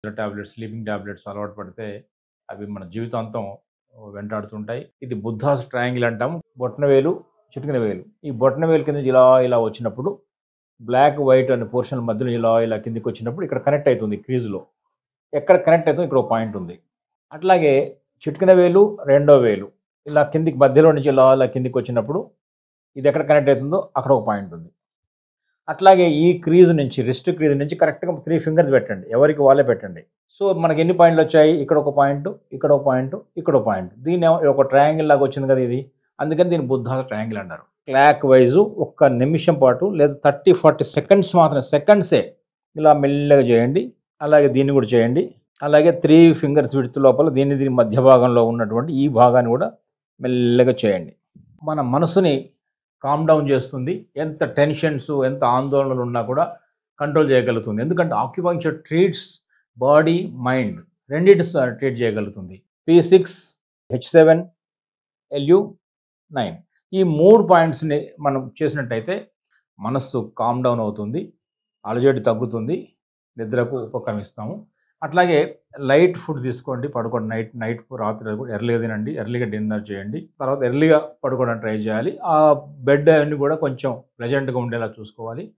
Tablets, sleeping tablets అలవాటు పడితే అవి మన జీవితాంతం వెంటాడుతుంటాయి. ఇది బుద్ధాస్ ట్రయాంగిల్ అంటాము. బొటనవేలు, చిటికెన వేలు. ఈ బొటనవేలు కింద నుంచి ఇలా వచ్చినప్పుడు బ్లాక్, వైట్ అనే పోర్షన్ మధ్యలో ఇలా కిందకొచ్చినప్పుడు ఇక్కడ కనెక్ట్ అవుతుంది క్రీజ్‌లో. ఎక్కడ కనెక్ట్ అవుతుందో ఇక్కడ ఒక పాయింట్ ఉంది. అట్లాగే చిటికెన వేలు, రెండో వేలు ఇలా కిందికి మధ్యలో నుంచి ఇలా కిందకొచ్చినప్పుడు ఇది ఎక్కడ కనెక్ట్ అవుతుందో అక్కడ ఒక పాయింట్ ఉంది. అట్లాగే ఈ క్రీజ్ నుంచి రిస్ట్ క్రీజ్ నుంచి కరెక్ట్‌గా 3 ఫింగర్స్ పెట్టండి. ఎవరికి వాళ్ళే పెట్టండి. సో, మనకి ఎన్ని పాయింట్‌లొచ్చాయి? ఇక్కడ ఒక పాయింట్, ఇక్కడ ఒక పాయింట్, ఇక్కడ ఒక పాయింట్. దీన్నేమో ఒక ట్రయాంగిల్ లాగా వచ్చింది కదా ఇది. అందుకని దీన్ని బుద్ధాస్ ట్రయాంగిల్ అంటారు. క్లాక్ వైజ్ ఒక్క నిమిషం పాటు లేదా 30, 40 సెకండ్స్ మాత్రమే సెకండ్సే ఇలా మెల్లగా చేయండి. అలాగే దీన్ని కూడా చేయండి. అలాగే 3 ఫింగర్స్ విడ్త్ లోపల దీని మధ్య భాగంలో ఉన్నటువంటి ఈ భాగాన్ని కూడా మెల్లగా చేయండి. మన మనసుని కామ్ డౌన్ చేస్తుంది. ఎంత టెన్షన్స్, ఎంత ఆందోళనలు ఉన్నా కూడా కంట్రోల్ చేయగలుగుతుంది. ఎందుకంటే ఆక్యుపంక్చర్ ట్రీట్స్ బాడీ, మైండ్ రెండిటి ట్రీట్ చేయగలుగుతుంది. P6, H7, LU9 ఈ 3 పాయింట్స్‌ని మనం చేసినట్టయితే మనస్సు కామ్ డౌన్ అవుతుంది. అలజడి తగ్గుతుంది. నిద్రకు ఉపక్రమిస్తాము. అట్లాగే లైట్ ఫుడ్ తీసుకోండి. పడుకోండి. రాత్రి ఎర్లీగా తినండి. ఎర్లీగా డిన్నర్ చేయండి. తర్వాత ఎర్లీగా పడుకోవడానికి ట్రై చేయాలి. ఆ బెడ్ అవన్నీ కూడా కొంచెం ప్లెజెంట్‌గా ఉండేలా చూసుకోవాలి.